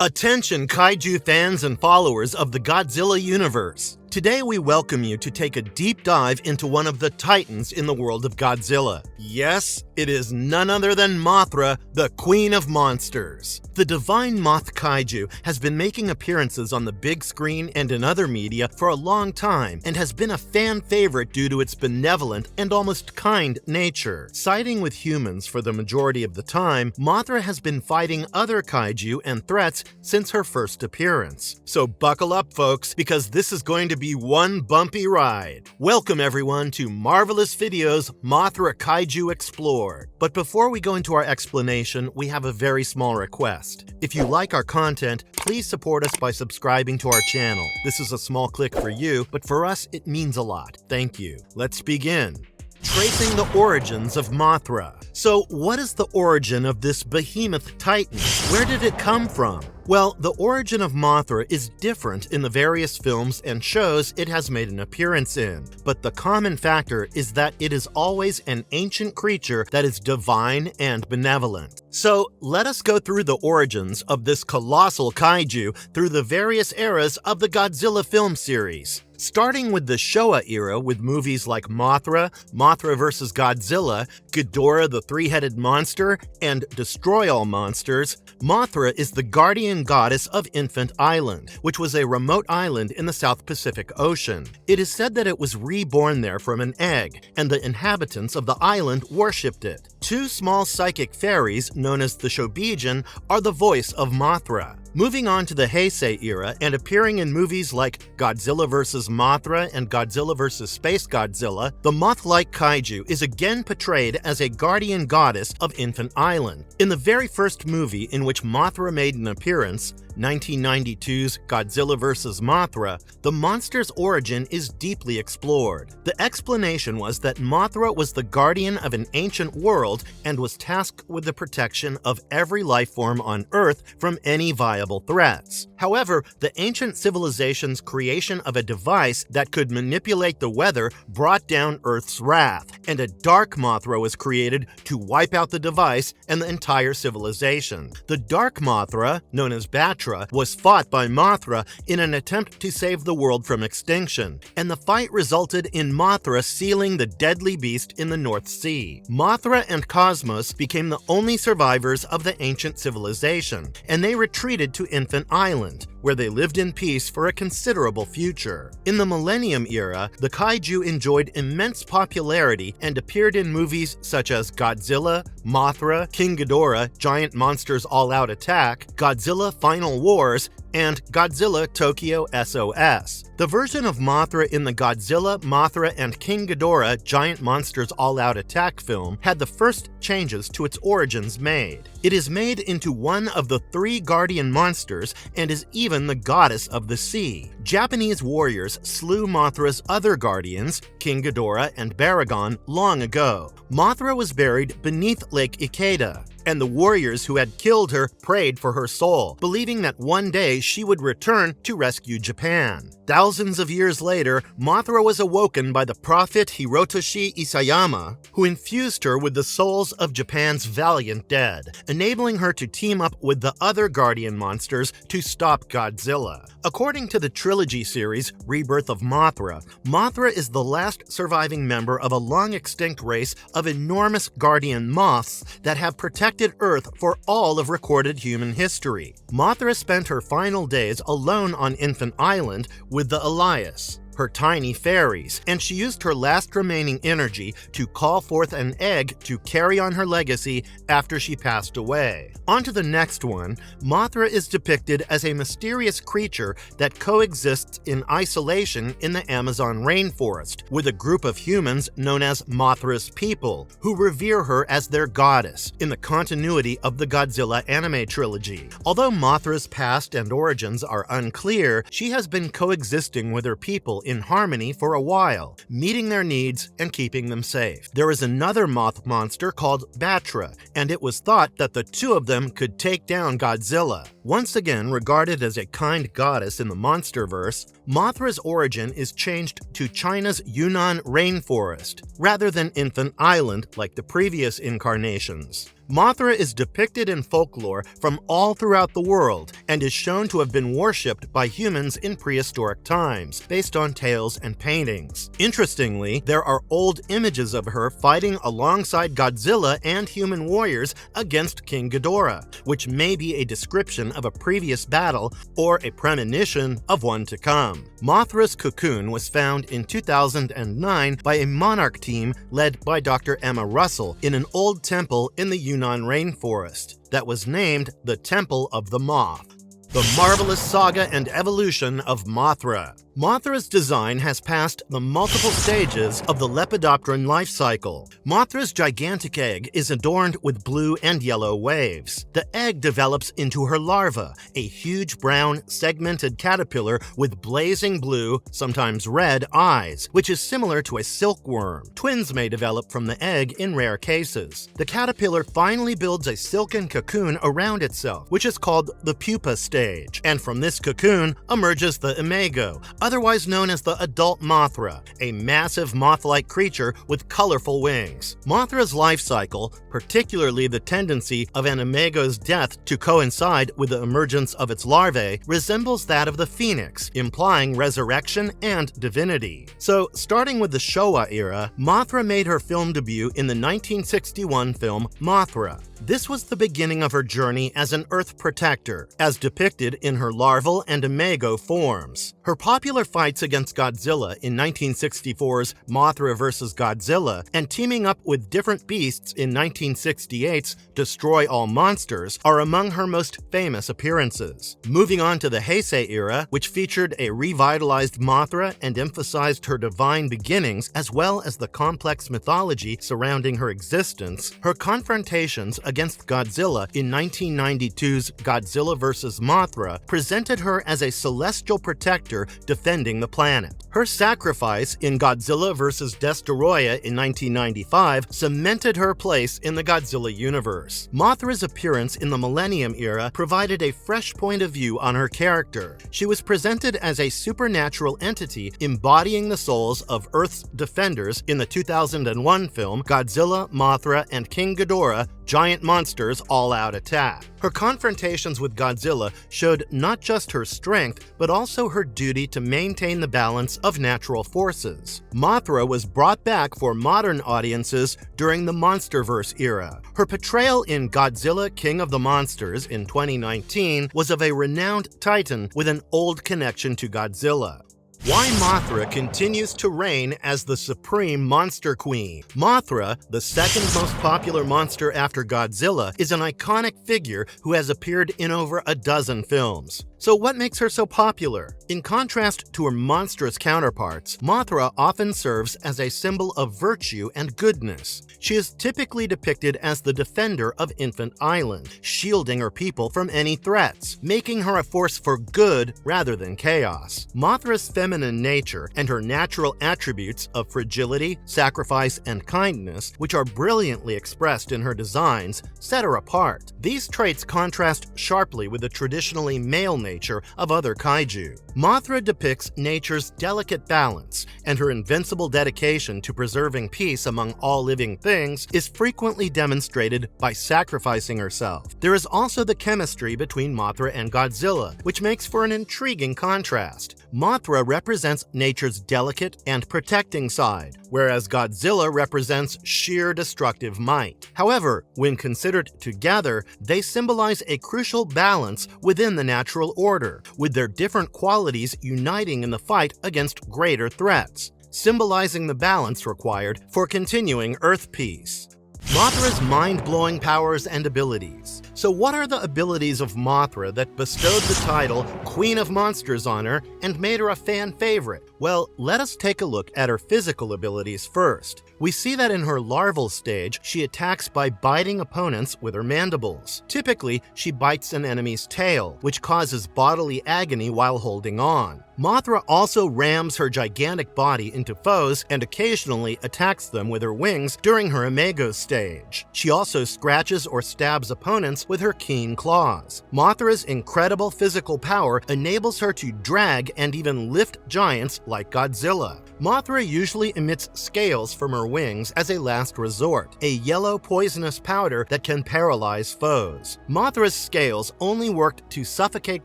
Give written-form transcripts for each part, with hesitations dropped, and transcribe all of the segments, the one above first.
Attention kaiju fans and followers of the Godzilla universe. Today we welcome you to take a deep dive into one of the titans in the world of Godzilla. Yes, it is none other than Mothra, the Queen of Monsters. The divine moth kaiju has been making appearances on the big screen and in other media for a long time and has been a fan favorite due to its benevolent and almost kind nature. Siding with humans for the majority of the time, Mothra has been fighting other kaiju and threats since her first appearance. So buckle up, folks, because this is going to be one bumpy ride. Welcome everyone to Marvelous Video's Mothra Kaiju Explored. But before we go into our explanation, we have a very small request. If you like our content, please support us by subscribing to our channel. This is a small click for you, but for us it means a lot. Thank you. Let's begin. Tracing the origins of Mothra. So what is the origin of this behemoth titan? Where did it come from? Well, the origin of Mothra is different in the various films and shows it has made an appearance in, but the common factor is that it is always an ancient creature that is divine and benevolent. So let us go through the origins of this colossal kaiju through the various eras of the Godzilla film series. Starting with the Showa era with movies like Mothra, Mothra vs. Godzilla, Ghidorah the Three-Headed Monster, and Destroy All Monsters, Mothra is the guardian goddess of Infant Island, which was a remote island in the South Pacific Ocean. It is said that it was reborn there from an egg, and the inhabitants of the island worshipped it. Two small psychic fairies, known as the Shobijin, are the voice of Mothra. Moving on to the Heisei era and appearing in movies like Godzilla vs. Mothra and Godzilla vs. Space Godzilla, the moth-like kaiju is again portrayed as a guardian goddess of Infant Island. In the very first movie in which Mothra made an appearance, 1992's Godzilla vs. Mothra, the monster's origin is deeply explored. The explanation was that Mothra was the guardian of an ancient world and was tasked with the protection of every life form on Earth from any viable threats. However, the ancient civilization's creation of a device that could manipulate the weather brought down Earth's wrath, and a dark Mothra was created to wipe out the device and the entire civilization. The dark Mothra, known as Batra, was fought by Mothra in an attempt to save the world from extinction, and the fight resulted in Mothra sealing the deadly beast in the North Sea. Mothra and Cosmos became the only survivors of the ancient civilization, and they retreated to Infant Island, where they lived in peace for a considerable future. In the Millennium era, the kaiju enjoyed immense popularity and appeared in movies such as Godzilla, Mothra, King Ghidorah, Giant Monsters All-Out Attack, Godzilla Final Wars, and Godzilla Tokyo SOS. The version of Mothra in the Godzilla, Mothra, and King Ghidorah Giant Monsters All-Out Attack film had the first changes to its origins made. It is made into one of the three guardian monsters and is even the goddess of the sea. Japanese warriors slew Mothra's other guardians, King Ghidorah and Baragon, long ago. Mothra was buried beneath Lake Ikeda, and the warriors who had killed her prayed for her soul, believing that one day she would return to rescue Japan. Thousands of years later, Mothra was awoken by the prophet Hirotoshi Isayama, who infused her with the souls of Japan's valiant dead, enabling her to team up with the other guardian monsters to stop Godzilla. According to the trilogy series Rebirth of Mothra, Mothra is the last surviving member of a long-extinct race of enormous guardian moths that have protected Earth for all of recorded human history. Mothra spent her final days alone on Infant Island with the Elias, her tiny fairies, and she used her last remaining energy to call forth an egg to carry on her legacy after she passed away. On to the next one. Mothra is depicted as a mysterious creature that coexists in isolation in the Amazon rainforest with a group of humans known as Mothra's people, who revere her as their goddess in the continuity of the Godzilla anime trilogy. Although Mothra's past and origins are unclear, she has been coexisting with her people in harmony for a while, meeting their needs and keeping them safe. There is another moth monster called Batra, and it was thought that the two of them could take down Godzilla. Once again regarded as a kind goddess in the Monsterverse, Mothra's origin is changed to China's Yunnan rainforest, rather than Infant Island like the previous incarnations. Mothra is depicted in folklore from all throughout the world and is shown to have been worshipped by humans in prehistoric times, based on tales and paintings. Interestingly, there are old images of her fighting alongside Godzilla and human warriors against King Ghidorah, which may be a description of a previous battle or a premonition of one to come. Mothra's cocoon was found in 2009 by a monarch team led by Dr. Emma Russell in an old temple in the Yunnan rainforest that was named the Temple of the Moth. The marvelous saga and evolution of Mothra. Mothra's design has passed the multiple stages of the Lepidopteran life cycle. Mothra's gigantic egg is adorned with blue and yellow waves. The egg develops into her larva, a huge brown, segmented caterpillar with blazing blue, sometimes red, eyes, which is similar to a silkworm. Twins may develop from the egg in rare cases. The caterpillar finally builds a silken cocoon around itself, which is called the pupa stage, and from this cocoon emerges the imago, otherwise known as the adult Mothra, a massive moth-like creature with colorful wings. Mothra's life cycle, particularly the tendency of an imago's death to coincide with the emergence of its larvae, resembles that of the phoenix, implying resurrection and divinity. So, starting with the Showa era, Mothra made her film debut in the 1961 film Mothra. This was the beginning of her journey as an Earth protector, as depicted in her larval and imago forms. Her popular fights against Godzilla in 1964's Mothra vs. Godzilla and teaming up with different beasts in 1968's Destroy All Monsters are among her most famous appearances. Moving on to the Heisei era, which featured a revitalized Mothra and emphasized her divine beginnings as well as the complex mythology surrounding her existence, her confrontations against Godzilla in 1992's Godzilla vs. Mothra presented her as a celestial protector defending the planet. Her sacrifice in Godzilla vs. Destoroyah in 1995 cemented her place in the Godzilla universe. Mothra's appearance in the Millennium era provided a fresh point of view on her character. She was presented as a supernatural entity embodying the souls of Earth's defenders in the 2001 film Godzilla, Mothra, and King Ghidorah: Giant Monsters All-Out Attack. Her confrontations with Godzilla showed not just her strength, but also her duty to maintain the balance of natural forces. Mothra was brought back for modern audiences during the MonsterVerse era. Her portrayal in Godzilla King of the Monsters in 2019 was of a renowned titan with an old connection to Godzilla. Why Mothra continues to reign as the supreme monster queen. Mothra, the second most popular monster after Godzilla, is an iconic figure who has appeared in over a dozen films. So what makes her so popular? In contrast to her monstrous counterparts, Mothra often serves as a symbol of virtue and goodness. She is typically depicted as the defender of Infant Island, shielding her people from any threats, making her a force for good rather than chaos. Mothra's feminine nature and her natural attributes of fragility, sacrifice, and kindness, which are brilliantly expressed in her designs, set her apart. These traits contrast sharply with the traditionally male nature of other kaiju. Mothra depicts nature's delicate balance, and her invincible dedication to preserving peace among all living things is frequently demonstrated by sacrificing herself. There is also the chemistry between Mothra and Godzilla, which makes for an intriguing contrast. Mothra represents nature's delicate and protecting side, whereas Godzilla represents sheer destructive might. However, when considered together, they symbolize a crucial balance within the natural order, with their different qualities uniting in the fight against greater threats, symbolizing the balance required for continuing Earth peace. Mothra's mind-blowing powers and abilities. So what are the abilities of Mothra that bestowed the title Queen of Monsters on her and made her a fan favorite? Well, let us take a look at her physical abilities first. We see that in her larval stage, she attacks by biting opponents with her mandibles. Typically, she bites an enemy's tail, which causes bodily agony while holding on. Mothra also rams her gigantic body into foes and occasionally attacks them with her wings during her Imago stage. She also scratches or stabs opponents with her keen claws. Mothra's incredible physical power enables her to drag and even lift giants like Godzilla. Mothra usually emits scales from her wings as a last resort, a yellow poisonous powder that can paralyze foes. Mothra's scales only worked to suffocate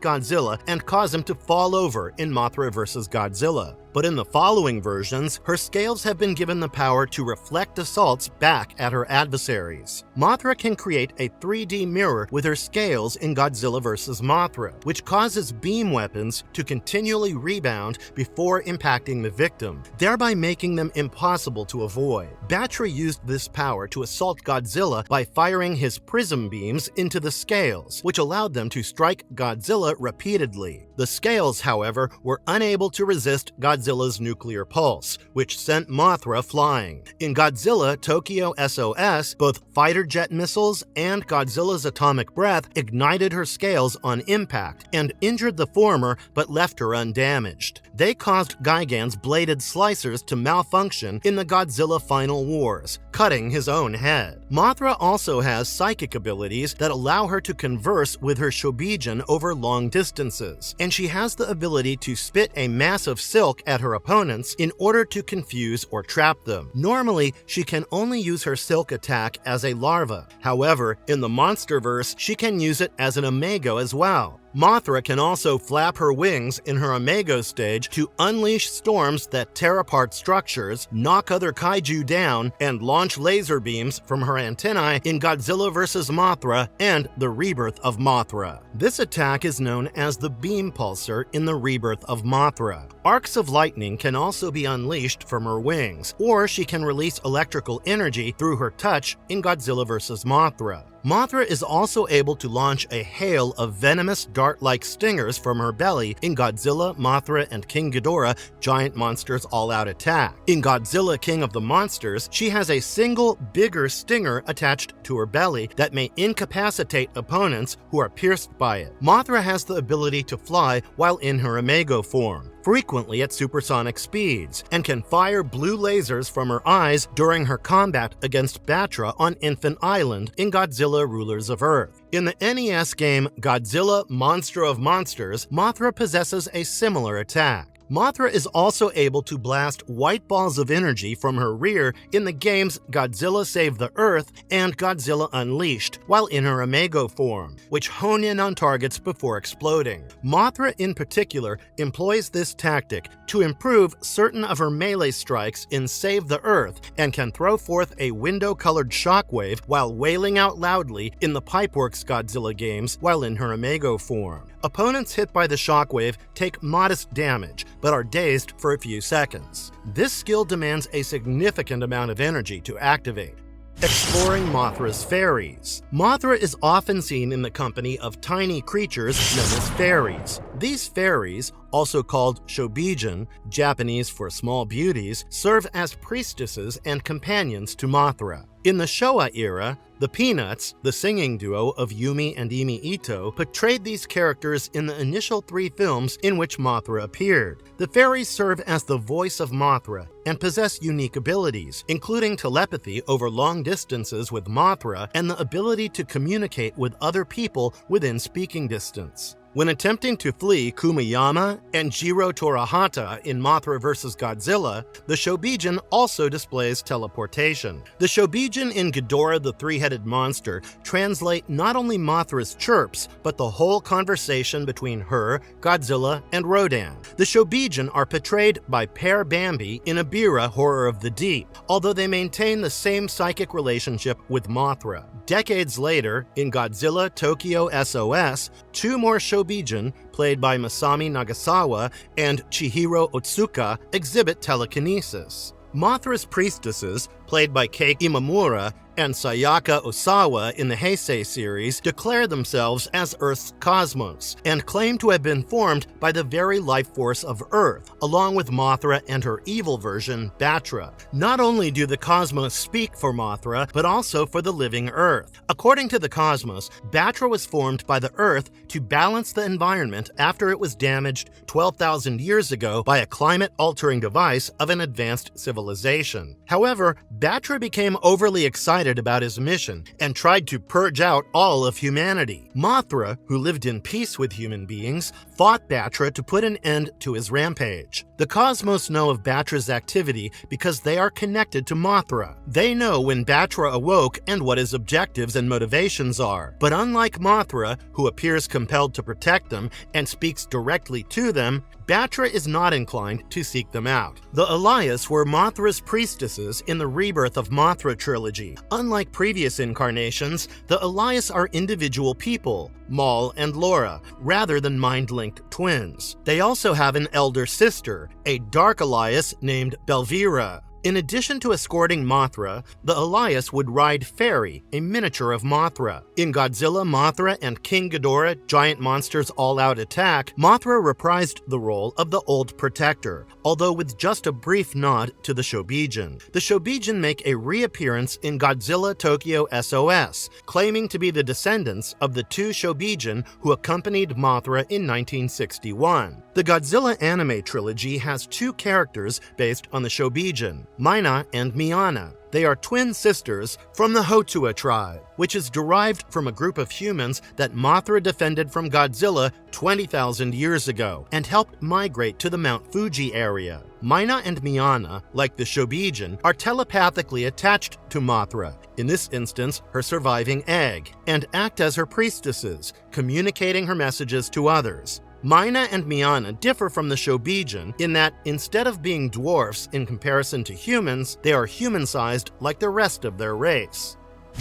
Godzilla and cause him to fall over in Mothra vs. Godzilla. But in the following versions, her scales have been given the power to reflect assaults back at her adversaries. Mothra can create a 3D mirror with her scales in Godzilla vs. Mothra, which causes beam weapons to continually rebound before impacting the victim, thereby making them impossible to avoid. Batra used this power to assault Godzilla by firing his prism beams into the scales, which allowed them to strike Godzilla repeatedly. The scales, however, were unable to resist Godzilla's nuclear pulse, which sent Mothra flying. In Godzilla Tokyo SOS, both fighter jet missiles and Godzilla's atomic breath ignited her scales on impact and injured the former but left her undamaged. They caused Gigan's bladed slicers to malfunction in the Godzilla Final Wars, cutting his own head. Mothra also has psychic abilities that allow her to converse with her Shobijin over long distances, and she has the ability to spit a mass of silk at her opponents in order to confuse or trap them. Normally, she can only use her silk attack as a larva. However, in the Monsterverse, she can use it as an Imago as well. Mothra can also flap her wings in her Imago stage to unleash storms that tear apart structures, knock other kaiju down, and launch laser beams from her antennae in Godzilla vs. Mothra and The Rebirth of Mothra. This attack is known as the Beam Pulsar in The Rebirth of Mothra. Arcs of lightning can also be unleashed from her wings, or she can release electrical energy through her touch in Godzilla vs. Mothra. Mothra is also able to launch a hail of venomous dart-like stingers from her belly in Godzilla, Mothra, and King Ghidorah Giant Monsters All-Out Attack. In Godzilla King of the Monsters, she has a single, bigger stinger attached to her belly that may incapacitate opponents who are pierced by it. Mothra has the ability to fly while in her Imago form, frequently at supersonic speeds, and can fire blue lasers from her eyes during her combat against Batra on Infant Island in Godzilla Rulers of Earth. In the NES game Godzilla Monster of Monsters, Mothra possesses a similar attack. Mothra is also able to blast white balls of energy from her rear in the games Godzilla Save the Earth and Godzilla Unleashed while in her Imago form, which hone in on targets before exploding. Mothra in particular employs this tactic to improve certain of her melee strikes in Save the Earth and can throw forth a window-colored shockwave while wailing out loudly in the Pipeworks Godzilla games while in her Imago form. Opponents hit by the shockwave take modest damage, but are dazed for a few seconds. This skill demands a significant amount of energy to activate. Exploring Mothra's fairies. Mothra is often seen in the company of tiny creatures known as fairies. These fairies, also called Shobijin, Japanese for small beauties, serve as priestesses and companions to Mothra. In the Showa era, the Peanuts, the singing duo of Yumi and Imi Ito, portrayed these characters in the initial 3 films in which Mothra appeared. The fairies serve as the voice of Mothra and possess unique abilities, including telepathy over long distances with Mothra and the ability to communicate with other people within speaking distance. When attempting to flee Kumiyama and Jiro Torahata in Mothra vs. Godzilla, the Shobijin also displays teleportation. The Shobijin in Ghidorah the Three-Headed Monster translate not only Mothra's chirps, but the whole conversation between her, Godzilla, and Rodan. The Shobijin are portrayed by Per Bambi in Ebirah Horror of the Deep, although they maintain the same psychic relationship with Mothra. Decades later, in Godzilla Tokyo SOS, 2 more Shobijin, played by Masami Nagasawa and Chihiro Otsuka, exhibit telekinesis. Mothra's priestesses, played by Kei Imamura and Sayaka Osawa in the Heisei series declare themselves as Earth's cosmos and claim to have been formed by the very life force of Earth, along with Mothra and her evil version, Batra. Not only do the cosmos speak for Mothra, but also for the living Earth. According to the cosmos, Batra was formed by the Earth to balance the environment after it was damaged 12,000 years ago by a climate-altering device of an advanced civilization. However, Batra became overly excited about his mission and tried to purge out all of humanity. Mothra, who lived in peace with human beings, fought Batra to put an end to his rampage. The cosmos know of Batra's activity because they are connected to Mothra. They know when Batra awoke and what his objectives and motivations are. But unlike Mothra, who appears compelled to protect them and speaks directly to them, Batra is not inclined to seek them out. The Elias were Mothra's priestesses in the Rebirth of Mothra trilogy. Unlike previous incarnations, the Elias are individual people, Maul and Laura, rather than mind-linked twins. They also have an elder sister, a dark Elias named Belvira. In addition to escorting Mothra, the Elias would ride Fairy, a miniature of Mothra. In Godzilla, Mothra, and King Ghidorah, Giant Monsters All-Out Attack, Mothra reprised the role of the Old Protector, although with just a brief nod to the Shobijin. The Shobijin make a reappearance in Godzilla Tokyo SOS, claiming to be the descendants of the two Shobijin who accompanied Mothra in 1961. The Godzilla anime trilogy has two characters based on the Shobijin, Mina and Miana. They are twin sisters from the Hotua tribe, which is derived from a group of humans that Mothra defended from Godzilla 20,000 years ago and helped migrate to the Mount Fuji area. Mina and Miana, like the Shobijin, are telepathically attached to Mothra, in this instance her surviving egg, and act as her priestesses, communicating her messages to others. Mina and Miana differ from the Shobijin in that instead of being dwarfs in comparison to humans, they are human-sized like the rest of their race.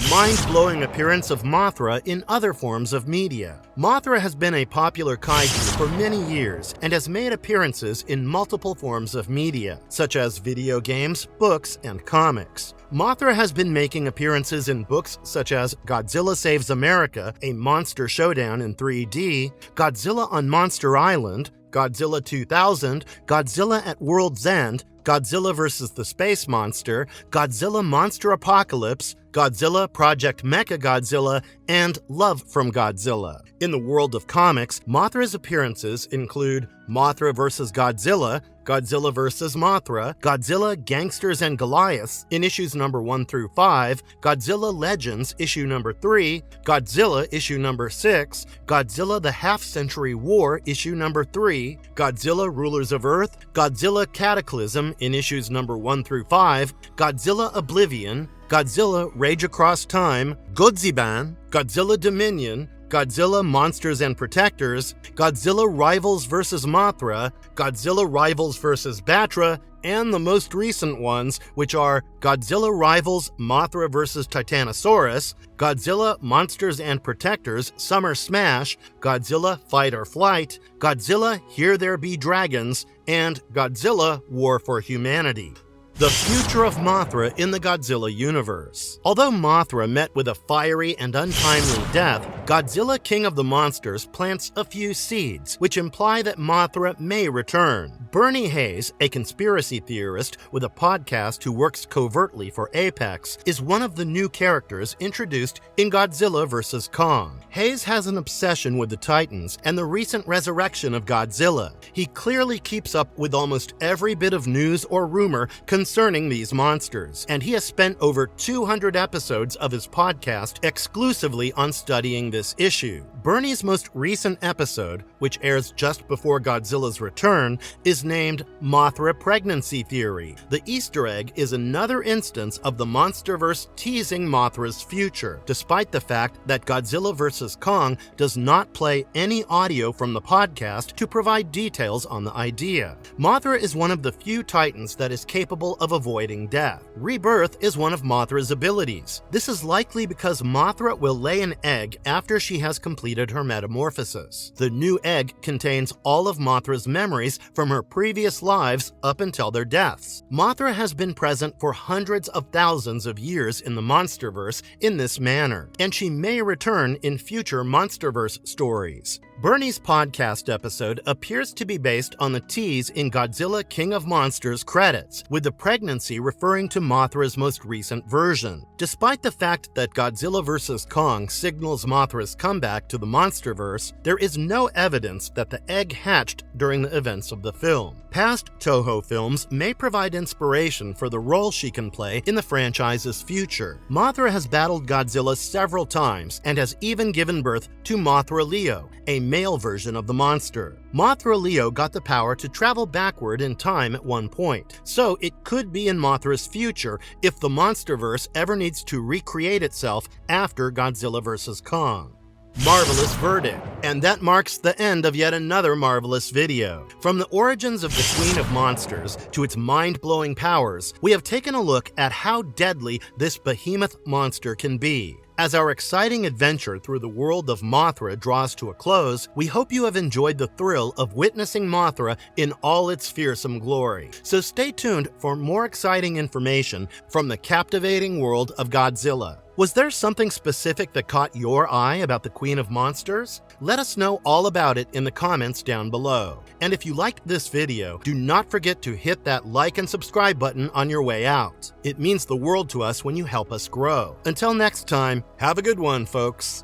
Mind-blowing appearance of Mothra in other forms of media. Mothra has been a popular kaiju for many years and has made appearances in multiple forms of media, such as video games, books, and comics. Mothra has been making appearances in books such as Godzilla Saves America, a monster showdown in 3D, Godzilla on Monster Island, Godzilla 2000, Godzilla at World's End, Godzilla vs. the Space Monster, Godzilla Monster Apocalypse, Godzilla Project Mechagodzilla, and Love from Godzilla. In the world of comics, Mothra's appearances include Mothra vs. Godzilla, Godzilla vs. Mothra, Godzilla Gangsters and Goliaths in issues number 1 through 5, Godzilla Legends issue number 3, Godzilla issue number 6, Godzilla the Half-Century War issue number 3, Godzilla Rulers of Earth, Godzilla Cataclysm in issues number 1 through 5, Godzilla Oblivion, Godzilla Rage Across Time, Godziban, Godzilla Dominion, Godzilla Monsters and Protectors, Godzilla Rivals vs. Mothra, Godzilla Rivals vs. Batra, and the most recent ones, which are Godzilla Rivals Mothra vs. Titanosaurus, Godzilla Monsters and Protectors Summer Smash, Godzilla Fight or Flight, Godzilla Here There Be Dragons, and Godzilla War for Humanity. The future of Mothra in the Godzilla universe. Although Mothra met with a fiery and untimely death, Godzilla King of the Monsters plants a few seeds, which imply that Mothra may return. Bernie Hayes, a conspiracy theorist with a podcast who works covertly for Apex, is one of the new characters introduced in Godzilla vs. Kong. Hayes has an obsession with the Titans and the recent resurrection of Godzilla. He clearly keeps up with almost every bit of news or rumor concerning these monsters, and he has spent over 200 episodes of his podcast exclusively on studying this issue. Bernie's most recent episode, which airs just before Godzilla's return, is named Mothra Pregnancy Theory. The Easter egg is another instance of the Monsterverse teasing Mothra's future, despite the fact that Godzilla vs. Kong does not play any audio from the podcast to provide details on the idea. Mothra is one of the few titans that is capable of avoiding death. Rebirth is one of Mothra's abilities. This is likely because Mothra will lay an egg after she has completed her metamorphosis. The new egg contains all of Mothra's memories from her previous lives up until their deaths. Mothra has been present for hundreds of thousands of years in the Monsterverse in this manner, and she may return in future Monsterverse stories. Bernie's podcast episode appears to be based on the tease in Godzilla King of Monsters credits, with the pregnancy referring to Mothra's most recent version. Despite the fact that Godzilla vs. Kong signals Mothra's comeback to the Monsterverse, there is no evidence that the egg hatched during the events of the film. Past Toho films may provide inspiration for the role she can play in the franchise's future. Mothra has battled Godzilla several times and has even given birth to Mothra Leo, a male version of the monster. Mothra Leo got the power to travel backward in time at one point, so it could be in Mothra's future if the Monsterverse ever needs to recreate itself after Godzilla vs. Kong. Marvelous verdict. And that marks the end of yet another marvelous video. From the origins of the Queen of Monsters to its mind-blowing powers, we have taken a look at how deadly this behemoth monster can be. As our exciting adventure through the world of Mothra draws to a close, we hope you have enjoyed the thrill of witnessing Mothra in all its fearsome glory. So stay tuned for more exciting information from the captivating world of Godzilla. Was there something specific that caught your eye about the Queen of Monsters? Let us know all about it in the comments down below. And if you liked this video, do not forget to hit that like and subscribe button on your way out. It means the world to us when you help us grow. Until next time, have a good one, folks.